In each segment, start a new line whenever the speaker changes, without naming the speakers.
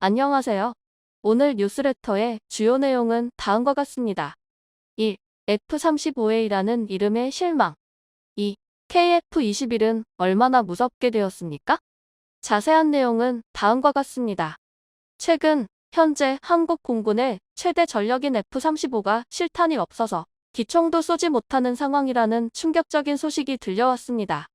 안녕하세요. 오늘 뉴스레터의 주요 내용은 다음과 같습니다. 1. F-35A라는 이름의 실망. 2. KF-21은 얼마나 무섭게 되었습니까? 자세한 내용은 다음과 같습니다. 최근 현재 한국 공군의 최대 전력인 F-35가 실탄이 없어서 기총도 쏘지 못하는 상황이라는 충격적인 소식이 들려왔습니다.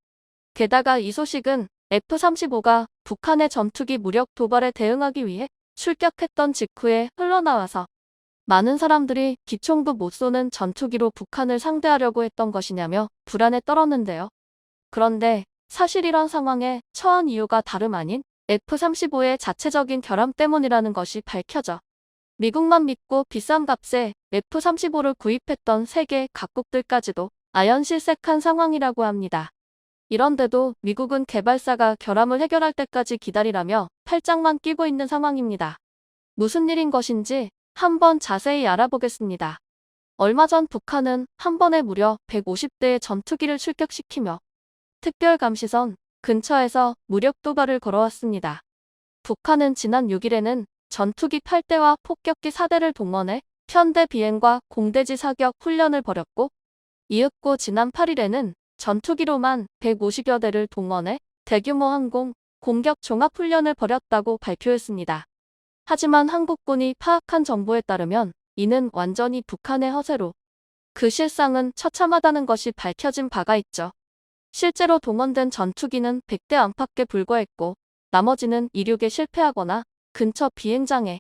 게다가 이 소식은 F-35가 북한의 전투기 무력 도발에 대응하기 위해 출격했던 직후에 흘러나와서 많은 사람들이 기총도 못 쏘는 전투기로 북한을 상대하려고 했던 것이냐며 불안에 떨었는데요. 그런데 사실 이런 상황에 처한 이유가 다름 아닌 F-35의 자체적인 결함 때문이라는 것이 밝혀져 미국만 믿고 비싼 값에 F-35를 구입했던 세계 각국들까지도 아연실색한 상황이라고 합니다. 이런데도 미국은 개발사가 결함을 해결할 때까지 기다리라며 팔짱만 끼고 있는 상황입니다. 무슨 일인 것인지 한번 자세히 알아보겠습니다. 얼마 전 북한은 한 번에 무려 150대의 전투기를 출격시키며 특별감시선 근처에서 무력 도발을 걸어왔습니다. 북한은 지난 6일에는 전투기 8대와 폭격기 4대를 동원해 편대 비행과 공대지 사격 훈련을 벌였고, 이윽고 지난 8일에는 전투기로만 150여 대를 동원해 대규모 항공 공격 종합훈련을 벌였다고 발표했습니다. 하지만 한국군이 파악한 정보에 따르면 이는 완전히 북한의 허세로 그 실상은 처참하다는 것이 밝혀진 바가 있죠. 실제로 동원된 전투기는 100대 안팎에 불과했고, 나머지는 이륙에 실패하거나 근처 비행장에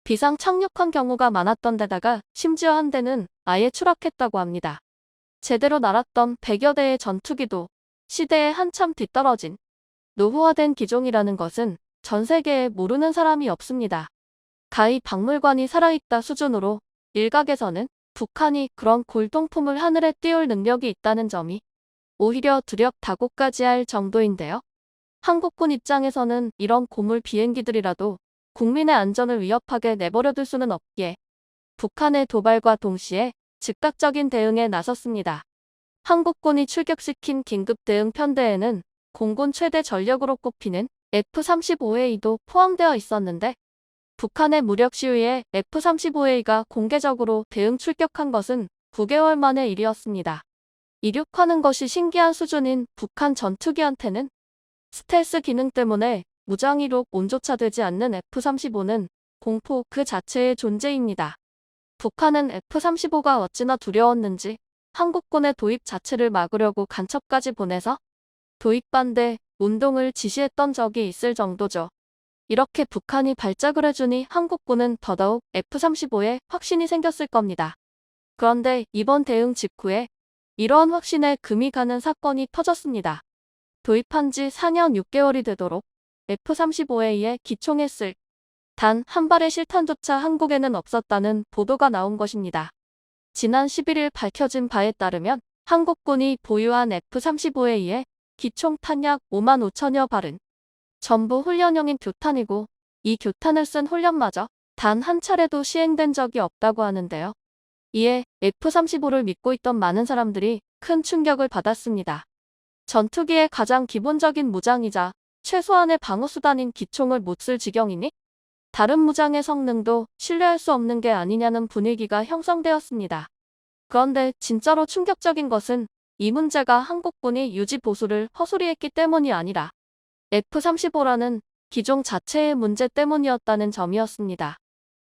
비상 착륙한 경우가 많았던 데다가 심지어 한 대는 아예 추락했다고 합니다. 제대로 날았던 100여 대의 전투기도 시대에 한참 뒤떨어진 노후화된 기종이라는 것은 전 세계에 모르는 사람이 없습니다. 가히 박물관이 살아있다 수준으로 일각에서는 북한이 그런 골동품을 하늘에 띄울 능력이 있다는 점이 오히려 두렵다고까지 할 정도인데요. 한국군 입장에서는 이런 고물 비행기들이라도 국민의 안전을 위협하게 내버려둘 수는 없기에 북한의 도발과 동시에 즉각적인 대응에 나섰습니다. 한국군이 출격시킨 긴급 대응 편대에는 공군 최대 전력으로 꼽히는 F-35A도 포함되어 있었는데, 북한의 무력 시위에 F-35A가 공개적으로 대응 출격한 것은 9개월 만의 일이었습니다. 이륙하는 것이 신기한 수준인 북한 전투기한테는 스텔스 기능 때문에 무장 이륙 온조차 되지 않는 F-35는 공포 그 자체의 존재입니다. 북한은 F-35가 어찌나 두려웠는지 한국군의 도입 자체를 막으려고 간첩까지 보내서 도입 반대 운동을 지시했던 적이 있을 정도죠. 이렇게 북한이 발작을 해주니 한국군은 더더욱 F-35에 확신이 생겼을 겁니다. 그런데 이번 대응 직후에 이러한 확신에 금이 가는 사건이 터졌습니다. 도입한 지 4년 6개월이 되도록 F-35A에 기총했을 단 한 발의 실탄조차 한국에는 없었다는 보도가 나온 것입니다. 지난 11일 밝혀진 바에 따르면 한국군이 보유한 F-35A에 기총 탄약 5만 5천여 발은 전부 훈련용인 교탄이고, 이 교탄을 쓴 훈련마저 단 한 차례도 시행된 적이 없다고 하는데요. 이에 F-35를 믿고 있던 많은 사람들이 큰 충격을 받았습니다. 전투기의 가장 기본적인 무장이자 최소한의 방어수단인 기총을 못 쓸 지경이니 다른 무장의 성능도 신뢰할 수 없는 게 아니냐는 분위기가 형성되었습니다. 그런데 진짜로 충격적인 것은 이 문제가 한국군이 유지 보수를 허술히했기 때문이 아니라 F-35라는 기종 자체의 문제 때문이었다는 점이었습니다.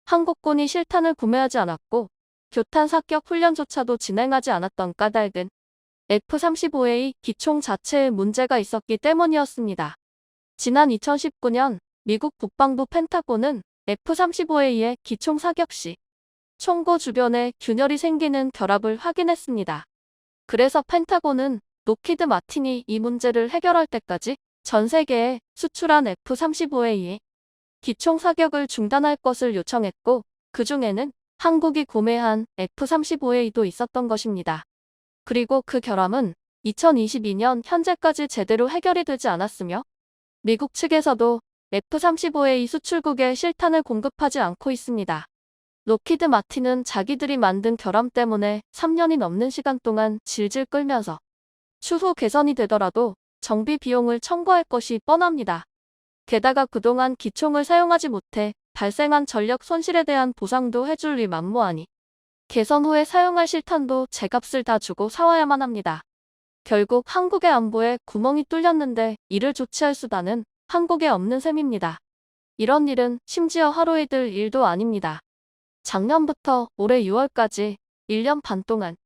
한국군이 실탄을 구매하지 않았고 교탄 사격 훈련조차도 진행하지 않았던 까닭은 F-35A 기총 자체에 문제가 있었기 때문이었습니다. 지난 2019년 미국 국방부 펜타곤은 F-35A의 기총 사격 시 총고 주변에 균열이 생기는 결합을 확인했습니다. 그래서 펜타곤은 록히드 마틴이 이 문제를 해결할 때까지 전 세계에 수출한 F-35A의 기총 사격을 중단할 것을 요청했고, 그 중에는 한국이 구매한 F-35A도 있었던 것입니다. 그리고 그 결함은 2022년 현재까지 제대로 해결이 되지 않았으며, 미국 측에서도 F-35A 수출국에 실탄을 공급하지 않고 있습니다. 록히드 마틴은 자기들이 만든 결함 때문에 3년이 넘는 시간 동안 질질 끌면서 추후 개선이 되더라도 정비 비용을 청구할 것이 뻔합니다. 게다가 그동안 기총을 사용하지 못해 발생한 전력 손실에 대한 보상도 해줄 리 만무하니 개선 후에 사용할 실탄도 제값을 다 주고 사와야만 합니다. 결국 한국의 안보에 구멍이 뚫렸는데 이를 조치할 수단은 한국에 없는 셈입니다. 이런 일은 심지어 하루 이틀 일도 아닙니다. 작년부터 올해 6월까지 1년 반 동안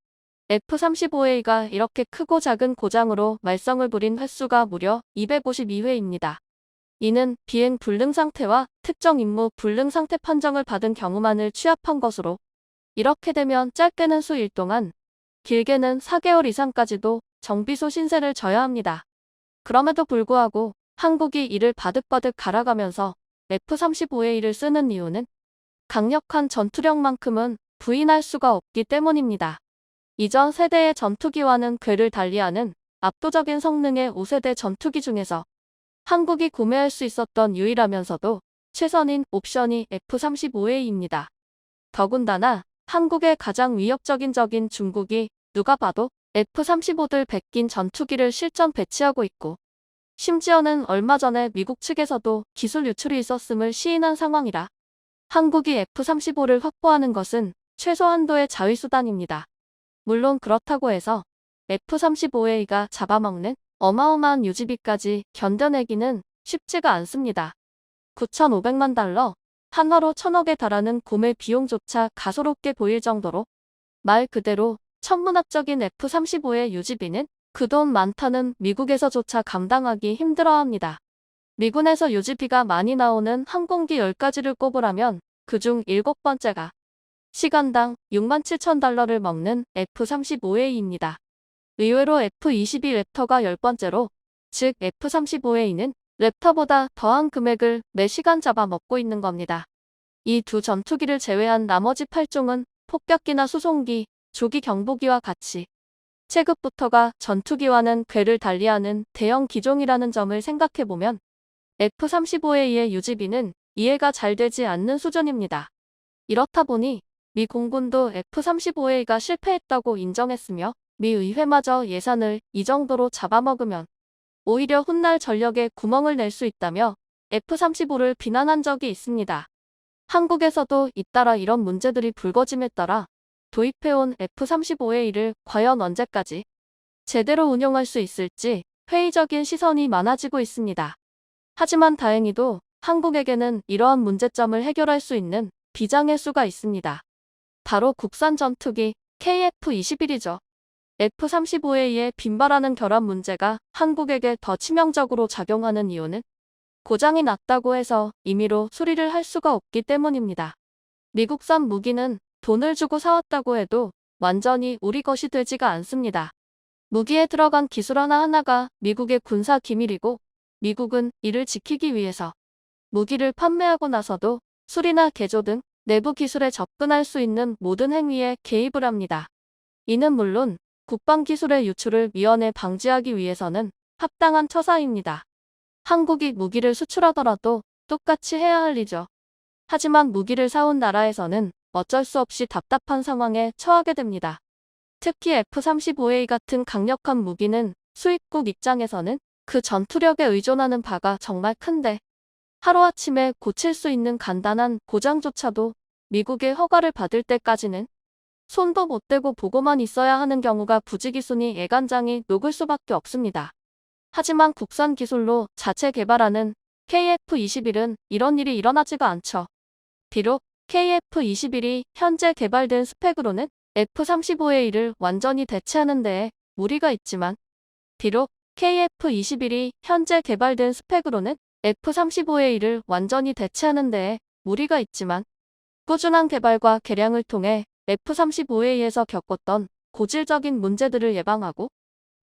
F-35A가 이렇게 크고 작은 고장으로 말썽을 부린 횟수가 무려 252회입니다. 이는 비행 불능 상태와 특정 임무 불능 상태 판정을 받은 경우만을 취합한 것으로 이렇게 되면 짧게는 수일 동안 길게는 4개월 이상까지도 정비소 신세를 져야 합니다. 그럼에도 불구하고 한국이 이를 바득바득 갈아가면서 F-35A를 쓰는 이유는 강력한 전투력만큼은 부인할 수가 없기 때문입니다. 이전 세대의 전투기와는 궤를 달리하는 압도적인 성능의 5세대 전투기 중에서 한국이 구매할 수 있었던 유일하면서도 최선인 옵션이 F-35A입니다. 더군다나 한국의 가장 위협적인 적인 중국이 누가 봐도 F-35들 베낀 전투기를 실전 배치하고 있고 심지어는 얼마 전에 미국 측에서도 기술 유출이 있었음을 시인한 상황이라 한국이 F-35를 확보하는 것은 최소 한도의 자위수단입니다. 물론 그렇다고 해서 F-35A가 잡아먹는 어마어마한 유지비까지 견뎌내기는 쉽지가 않습니다. 9,500만 달러, 한화로 1,000억에 달하는 구매 비용조차 가소롭게 보일 정도로 말 그대로 천문학적인 F-35의 유지비는 그 돈 많다는 미국에서조차 감당하기 힘들어합니다. 미군에서 유지비가 많이 나오는 항공기 10가지를 꼽으라면 그중 7번째가 시간당 67,000달러를 먹는 F-35A입니다. 의외로 F-22 랩터가 10번째로, 즉 F-35A는 랩터보다 더한 금액을 매 시간 잡아먹고 있는 겁니다. 이 두 전투기를 제외한 나머지 8종은 폭격기나 수송기, 조기 경보기와 같이 체급부터가 전투기와는 궤를 달리하는 대형 기종이라는 점을 생각해보면 F-35A의 유지비는 이해가 잘 되지 않는 수준입니다. 이렇다 보니 미 공군도 F-35A가 실패했다고 인정했으며 미 의회마저 예산을 이 정도로 잡아먹으면 오히려 훗날 전력에 구멍을 낼 수 있다며 F-35를 비난한 적이 있습니다. 한국에서도 잇따라 이런 문제들이 불거짐에 따라 도입해온 F-35A를 과연 언제까지 제대로 운용할 수 있을지 회의적인 시선이 많아지고 있습니다. 하지만 다행히도 한국에게는 이러한 문제점을 해결할 수 있는 비장의 수가 있습니다. 바로 국산 전투기 KF-21이죠. F-35A의 빈발하는 결함 문제가 한국에게 더 치명적으로 작용하는 이유는 고장이 났다고 해서 임의로 수리를 할 수가 없기 때문입니다. 미국산 무기는 돈을 주고 사왔다고 해도 완전히 우리 것이 되지가 않습니다. 무기에 들어간 기술 하나하나가 미국의 군사 기밀이고 미국은 이를 지키기 위해서 무기를 판매하고 나서도 수리나 개조 등 내부 기술에 접근할 수 있는 모든 행위에 개입을 합니다. 이는 물론 국방기술의 유출을 미연에 방지하기 위해서는 합당한 처사입니다. 한국이 무기를 수출하더라도 똑같이 해야 할 일이죠. 하지만 무기를 사온 나라에서는 어쩔 수 없이 답답한 상황에 처하게 됩니다. 특히 F-35A 같은 강력한 무기는 수입국 입장에서는 그 전투력에 의존하는 바가 정말 큰데 하루아침에 고칠 수 있는 간단한 고장조차도 미국의 허가를 받을 때까지는 손도 못 대고 보고만 있어야 하는 경우가 부지기수니 애간장이 녹을 수밖에 없습니다. 하지만 국산 기술로 자체 개발하는 KF-21은 이런 일이 일어나지가 않죠. 비록 KF-21이 현재 개발된 스펙으로는 F-35A를 완전히 대체하는 데에 무리가 있지만 비록 KF-21이 현재 개발된 스펙으로는 F-35A를 완전히 대체하는 데에 무리가 있지만 꾸준한 개발과 개량을 통해 F-35A에서 겪었던 고질적인 문제들을 예방하고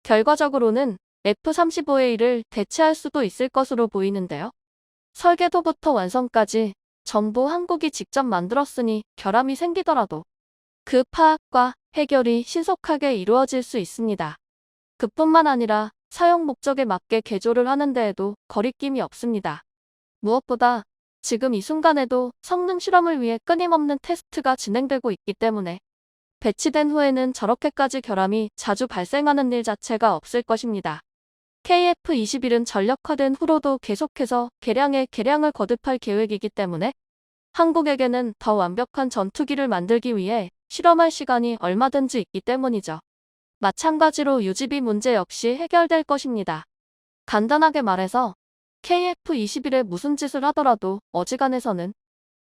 결과적으로는 F-35A를 대체할 수도 있을 것으로 보이는데요. 설계도부터 완성까지 전부 한국이 직접 만들었으니 결함이 생기더라도 그 파악과 해결이 신속하게 이루어질 수 있습니다. 그뿐만 아니라 사용 목적에 맞게 개조를 하는 데에도 거리낌이 없습니다. 무엇보다 지금 이 순간에도 성능 실험을 위해 끊임없는 테스트가 진행되고 있기 때문에 배치된 후에는 저렇게까지 결함이 자주 발생하는 일 자체가 없을 것입니다. KF-21은 전력화된 후로도 계속해서 개량에 개량을 거듭할 계획이기 때문에 한국에게는 더 완벽한 전투기를 만들기 위해 실험할 시간이 얼마든지 있기 때문이죠. 마찬가지로 유지비 문제 역시 해결될 것입니다. 간단하게 말해서 KF-21에 무슨 짓을 하더라도 어지간해서는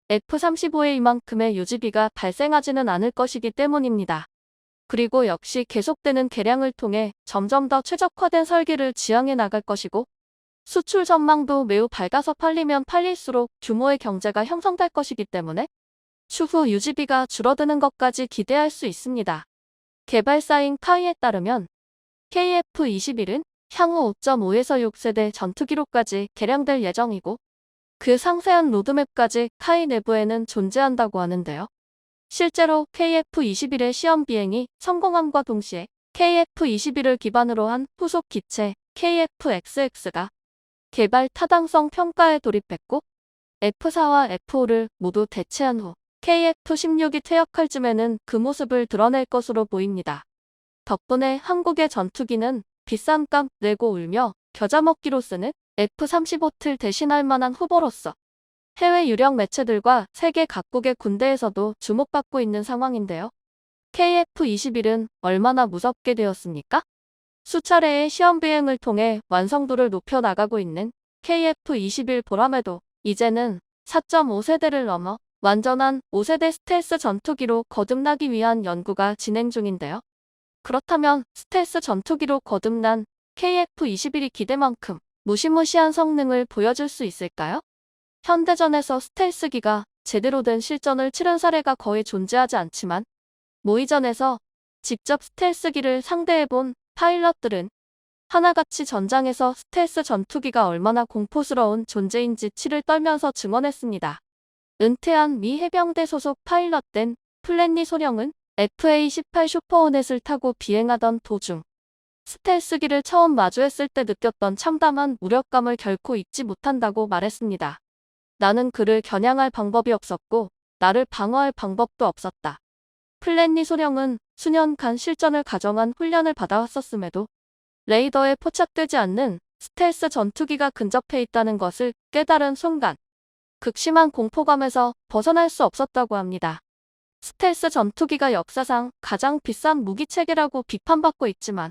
F-35A만큼의 유지비가 발생하지는 않을 것이기 때문입니다. 그리고 역시 계속되는 개량을 통해 점점 더 최적화된 설계를 지향해 나갈 것이고 수출 전망도 매우 밝아서 팔리면 팔릴수록 규모의 경제가 형성될 것이기 때문에 추후 유지비가 줄어드는 것까지 기대할 수 있습니다. 개발사인 카이에 따르면 KF-21은 향후 5.5에서 6세대 전투기로까지 개량될 예정이고 그 상세한 로드맵까지 카이 내부에는 존재한다고 하는데요. 실제로 KF-21의 시험 비행이 성공함과 동시에 KF-21을 기반으로 한 후속 기체 KF-XX가 개발 타당성 평가에 돌입했고 F4와 F5를 모두 대체한 후 KF-16이 퇴역할 즈음에는 그 모습을 드러낼 것으로 보입니다. 덕분에 한국의 전투기는 비싼 값 내고 울며 겨자 먹기로 쓰는 F-35를 대신할 만한 후보로서 해외 유력 매체들과 세계 각국의 군대에서도 주목받고 있는 상황인데요. KF-21은 얼마나 무섭게 되었습니까? 수차례의 시험 비행을 통해 완성도를 높여 나가고 있는 KF-21 보람에도 이제는 4.5세대를 넘어 완전한 5세대 스텔스 전투기로 거듭나기 위한 연구가 진행 중인데요. 그렇다면 스텔스 전투기로 거듭난 KF-21이 기대만큼 무시무시한 성능을 보여줄 수 있을까요? 현대전에서 스텔스기가 제대로 된 실전을 치른 사례가 거의 존재하지 않지만 모의전에서 직접 스텔스기를 상대해본 파일럿들은 하나같이 전장에서 스텔스 전투기가 얼마나 공포스러운 존재인지 치를 떨면서 증언했습니다. 은퇴한 미 해병대 소속 파일럿된 플랜니 소령은 FA-18 슈퍼호넷을 타고 비행하던 도중 스텔스기를 처음 마주했을 때 느꼈던 참담한 무력감을 결코 잊지 못한다고 말했습니다. 나는 그를 겨냥할 방법이 없었고 나를 방어할 방법도 없었다. 플랜니 소령은 수년간 실전을 가정한 훈련을 받아왔었음에도 레이더에 포착되지 않는 스텔스 전투기가 근접해 있다는 것을 깨달은 순간 극심한 공포감에서 벗어날 수 없었다고 합니다. 스텔스 전투기가 역사상 가장 비싼 무기체계라고 비판받고 있지만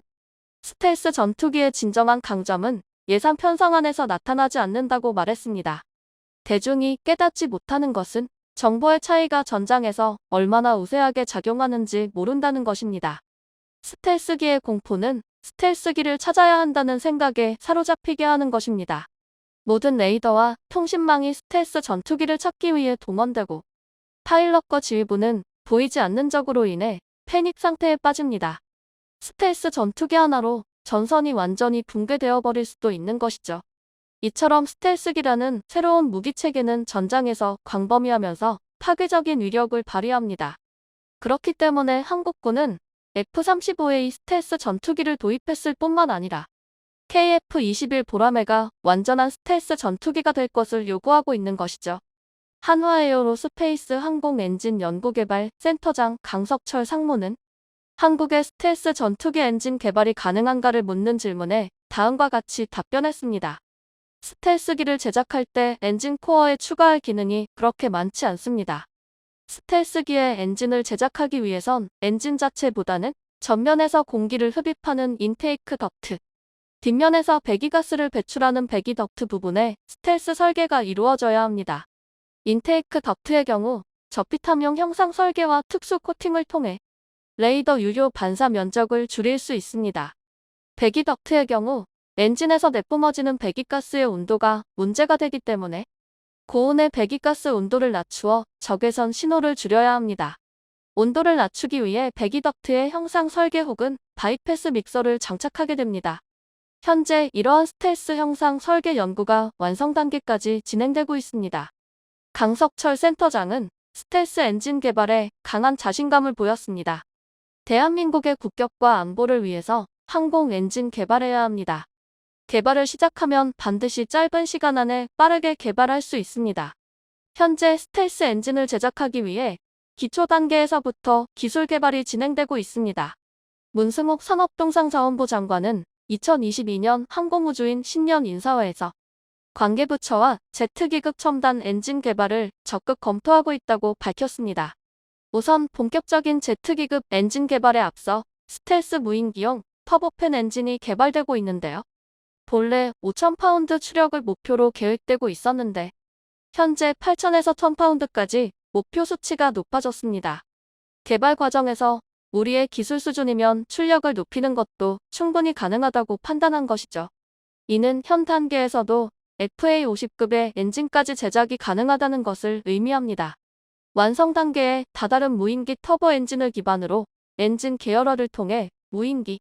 스텔스 전투기의 진정한 강점은 예산 편성 안에서 나타나지 않는다고 말했습니다. 대중이 깨닫지 못하는 것은 정보의 차이가 전장에서 얼마나 우세하게 작용하는지 모른다는 것입니다. 스텔스기의 공포는 스텔스기를 찾아야 한다는 생각에 사로잡히게 하는 것입니다. 모든 레이더와 통신망이 스텔스 전투기를 찾기 위해 동원되고 파일럿과 지휘부는 보이지 않는 적으로 인해 패닉 상태에 빠집니다. 스텔스 전투기 하나로 전선이 완전히 붕괴되어 버릴 수도 있는 것이죠. 이처럼 스텔스기라는 새로운 무기체계는 전장에서 광범위하면서 파괴적인 위력을 발휘합니다. 그렇기 때문에 한국군은 F-35A 스텔스 전투기를 도입했을 뿐만 아니라 KF-21 보라매가 완전한 스텔스 전투기가 될 것을 요구하고 있는 것이죠. 한화에어로스페이스 항공엔진 연구개발 센터장 강석철 상무는 한국의 스텔스 전투기 엔진 개발이 가능한가를 묻는 질문에 다음과 같이 답변했습니다. 스텔스기를 제작할 때 엔진 코어에 추가할 기능이 그렇게 많지 않습니다. 스텔스기의 엔진을 제작하기 위해선 엔진 자체보다는 전면에서 공기를 흡입하는 인테이크 덕트, 뒷면에서 배기가스를 배출하는 배기 덕트 부분에 스텔스 설계가 이루어져야 합니다. 인테이크 덕트의 경우 접히탐용 형상 설계와 특수 코팅을 통해 레이더 유효 반사 면적을 줄일 수 있습니다. 배기 덕트의 경우 엔진에서 내뿜어지는 배기가스의 온도가 문제가 되기 때문에 고온의 배기가스 온도를 낮추어 적외선 신호를 줄여야 합니다. 온도를 낮추기 위해 배기 덕트의 형상 설계 혹은 바이패스 믹서를 장착하게 됩니다. 현재 이러한 스텔스 형상 설계 연구가 완성 단계까지 진행되고 있습니다. 강석철 센터장은 스텔스 엔진 개발에 강한 자신감을 보였습니다. 대한민국의 국격과 안보를 위해서 항공 엔진 개발해야 합니다. 개발을 시작하면 반드시 짧은 시간 안에 빠르게 개발할 수 있습니다. 현재 스텔스 엔진을 제작하기 위해 기초 단계에서부터 기술 개발이 진행되고 있습니다. 문승욱 산업통상자원부 장관은 2022년 항공우주인 신년 인사회에서 관계부처와 제트기급 첨단 엔진 개발을 적극 검토하고 있다고 밝혔습니다. 우선 본격적인 제트기급 엔진 개발에 앞서 스텔스 무인기용 터보팬 엔진이 개발되고 있는데요. 본래 5,000파운드 추력을 목표로 계획되고 있었는데 현재 8,000에서 1,000파운드까지 목표 수치가 높아졌습니다. 개발 과정에서 우리의 기술 수준이면 출력을 높이는 것도 충분히 가능하다고 판단한 것이죠. 이는 현 단계에서도 FA50급의 엔진까지 제작이 가능하다는 것을 의미합니다. 완성 단계의 다다른 무인기 터보 엔진을 기반으로 엔진 계열화를 통해 무인기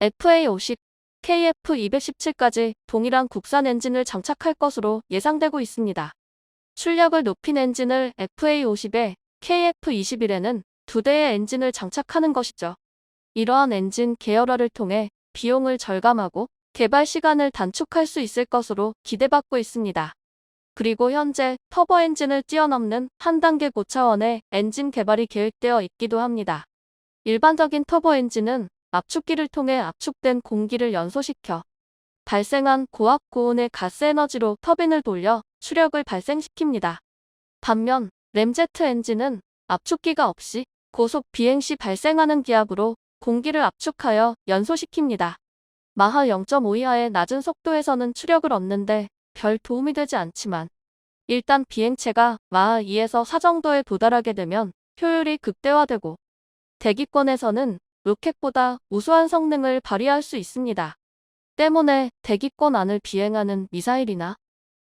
FA50, KF217까지 동일한 국산 엔진을 장착할 것으로 예상되고 있습니다. 출력을 높인 엔진을 FA50에 KF21에는 2대의 엔진을 장착하는 것이죠. 이러한 엔진 계열화를 통해 비용을 절감하고 개발 시간을 단축할 수 있을 것으로 기대받고 있습니다. 그리고 현재 터보 엔진을 뛰어넘는 한 단계 고차원의 엔진 개발이 계획되어 있기도 합니다. 일반적인 터보 엔진은 압축기를 통해 압축된 공기를 연소시켜 발생한 고압 고온의 가스 에너지로 터빈을 돌려 추력을 발생시킵니다. 반면 램제트 엔진은 압축기가 없이 고속 비행 시 발생하는 기압으로 공기를 압축하여 연소시킵니다. 마하 0.5 이하의 낮은 속도에서는 추력을 얻는데 별 도움이 되지 않지만 일단 비행체가 마하 2에서 4 정도에 도달하게 되면 효율이 극대화되고 대기권에서는 로켓보다 우수한 성능을 발휘할 수 있습니다. 때문에 대기권 안을 비행하는 미사일이나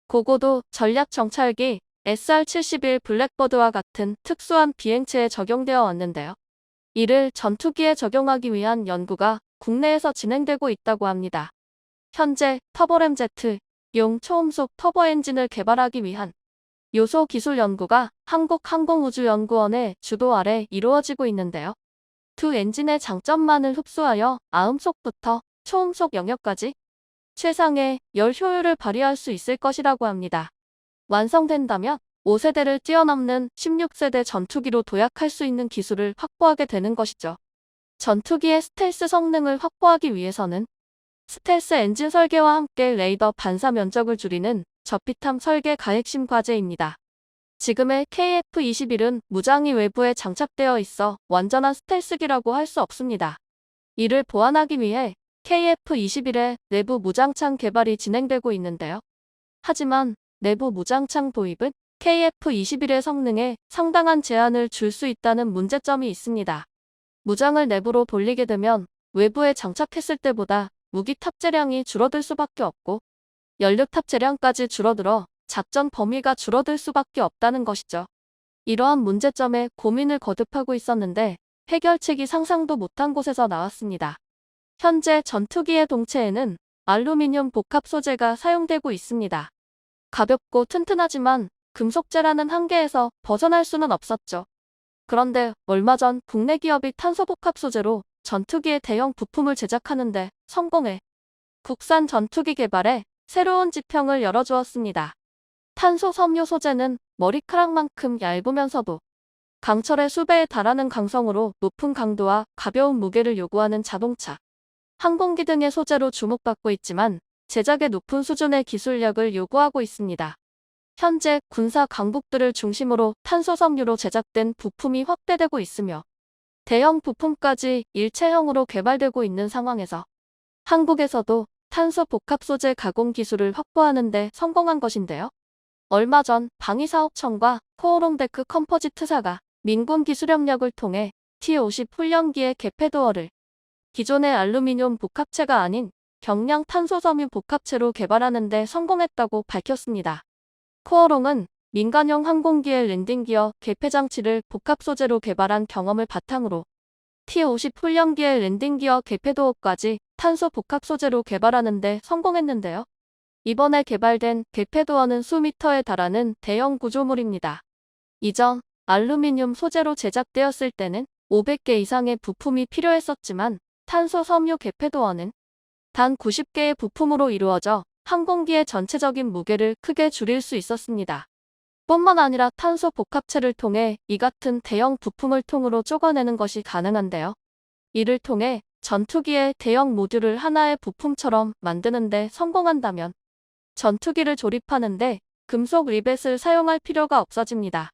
고고도 전략 정찰기 SR-71 블랙버드와 같은 특수한 비행체에 적용되어 왔는데요. 이를 전투기에 적용하기 위한 연구가 국내에서 진행되고 있다고 합니다. 현재 터보램제트용 초음속 터보 엔진을 개발하기 위한 요소 기술 연구가 한국항공우주연구원의 주도 아래 이루어지고 있는데요. 두 엔진의 장점만을 흡수하여 아음속부터 초음속 영역까지 최상의 열 효율을 발휘할 수 있을 것이라고 합니다. 완성된다면 5세대를 뛰어넘는 16세대 전투기로 도약할 수 있는 기술을 확보하게 되는 것이죠. 전투기의 스텔스 성능을 확보하기 위해서는 스텔스 엔진 설계와 함께 레이더 반사 면적을 줄이는 저피탐 설계가 핵심 과제입니다. 지금의 KF-21은 무장이 외부에 장착되어 있어 완전한 스텔스기라고 할 수 없습니다. 이를 보완하기 위해 KF-21의 내부 무장창 개발이 진행되고 있는데요. 하지만 내부 무장창 도입은 KF-21의 성능에 상당한 제한을 줄 수 있다는 문제점이 있습니다. 무장을 내부로 돌리게 되면 외부에 장착했을 때보다 무기 탑재량이 줄어들 수밖에 없고 연료 탑재량까지 줄어들어 작전 범위가 줄어들 수밖에 없다는 것이죠. 이러한 문제점에 고민을 거듭하고 있었는데 해결책이 상상도 못한 곳에서 나왔습니다. 현재 전투기의 동체에는 알루미늄 복합 소재가 사용되고 있습니다. 가볍고 튼튼하지만 금속재라는 한계에서 벗어날 수는 없었죠. 그런데 얼마 전 국내 기업이 탄소 복합 소재로 전투기의 대형 부품을 제작하는데 성공해 국산 전투기 개발에 새로운 지평을 열어주었습니다. 탄소 섬유 소재는 머리카락만큼 얇으면서도 강철의 수배에 달하는 강성으로 높은 강도와 가벼운 무게를 요구하는 자동차, 항공기 등의 소재로 주목받고 있지만 제작에 높은 수준의 기술력을 요구하고 있습니다. 현재 군사 강국들을 중심으로 탄소 섬유로 제작된 부품이 확대되고 있으며 대형 부품까지 일체형으로 개발되고 있는 상황에서 한국에서도 탄소 복합 소재 가공 기술을 확보하는 데 성공한 것인데요. 얼마 전 방위사업청과 코오롱데크 컴포지트사가 민군 기술협력을 통해 T-50 훈련기의 개폐도어를 기존의 알루미늄 복합체가 아닌 경량 탄소섬유 복합체로 개발하는 데 성공했다고 밝혔습니다. 코오롱은 민간용 항공기의 랜딩기어 개폐장치를 복합 소재로 개발한 경험을 바탕으로 T-50 훈련기의 랜딩기어 개폐도어까지 탄소 복합 소재로 개발하는 데 성공했는데요. 이번에 개발된 개폐도어는 수미터에 달하는 대형 구조물입니다. 이전 알루미늄 소재로 제작되었을 때는 500개 이상의 부품이 필요했었지만 탄소 섬유 개폐도어는 단 90개의 부품으로 이루어져 항공기의 전체적인 무게를 크게 줄일 수 있었습니다. 뿐만 아니라 탄소 복합체를 통해 이 같은 대형 부품을 통으로 쪼가내는 것이 가능한데요. 이를 통해 전투기의 대형 모듈을 하나의 부품처럼 만드는데 성공한다면 전투기를 조립하는데 금속 리벳을 사용할 필요가 없어집니다.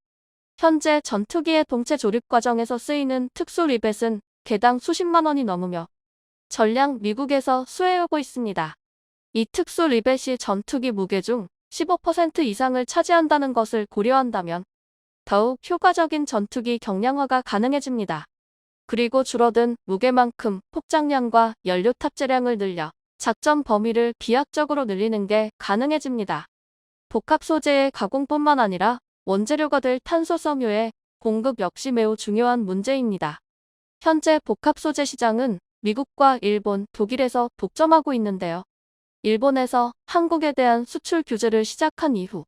현재 전투기의 동체 조립 과정에서 쓰이는 특수 리벳은 개당 수십만 원이 넘으며 전량 미국에서 수혜하고 있습니다. 이 특수 리벳이 전투기 무게 중 15% 이상을 차지한다는 것을 고려한다면 더욱 효과적인 전투기 경량화가 가능해집니다. 그리고 줄어든 무게만큼 폭장량과 연료 탑재량을 늘려 작전 범위를 비약적으로 늘리는 게 가능해집니다. 복합 소재의 가공뿐만 아니라 원재료가 될 탄소 섬유의 공급 역시 매우 중요한 문제입니다. 현재 복합 소재 시장은 미국과 일본, 독일에서 독점하고 있는데요. 일본에서 한국에 대한 수출 규제를 시작한 이후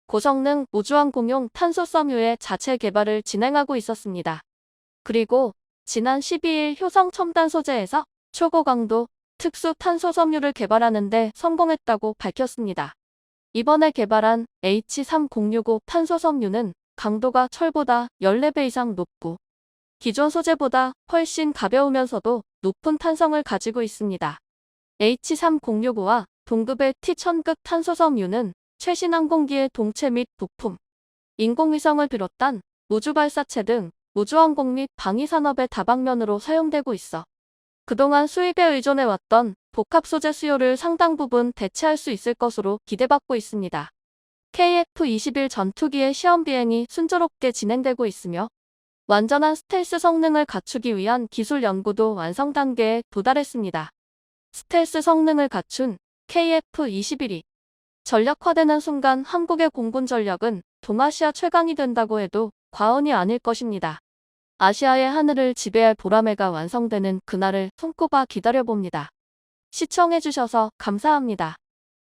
고성능 우주항공용 탄소 섬유의 자체 개발을 진행하고 있었습니다. 그리고 지난 12일 효성 첨단 소재에서 초고강도 특수 탄소 섬유를 개발하는 데 성공했다고 밝혔습니다. 이번에 개발한 H3065 탄소 섬유는 강도가 철보다 14배 이상 높고 기존 소재보다 훨씬 가벼우면서도 높은 탄성을 가지고 있습니다. H3065와 동급의 T1000급 탄소 섬유는 최신 항공기의 동체 및 부품, 인공위성을 비롯한 우주발사체 등 우주항공 및 방위산업의 다방면으로 사용되고 있어 그동안 수입에 의존해왔던 복합 소재 수요를 상당 부분 대체할 수 있을 것으로 기대받고 있습니다. KF-21 전투기의 시험 비행이 순조롭게 진행되고 있으며 완전한 스텔스 성능을 갖추기 위한 기술 연구도 완성 단계에 도달했습니다. 스텔스 성능을 갖춘 KF-21이 전력화되는 순간 한국의 공군 전력은 동아시아 최강이 된다고 해도 과언이 아닐 것입니다. 아시아의 하늘을 지배할 보라매가 완성되는 그날을 손꼽아 기다려봅니다. 시청해주셔서 감사합니다.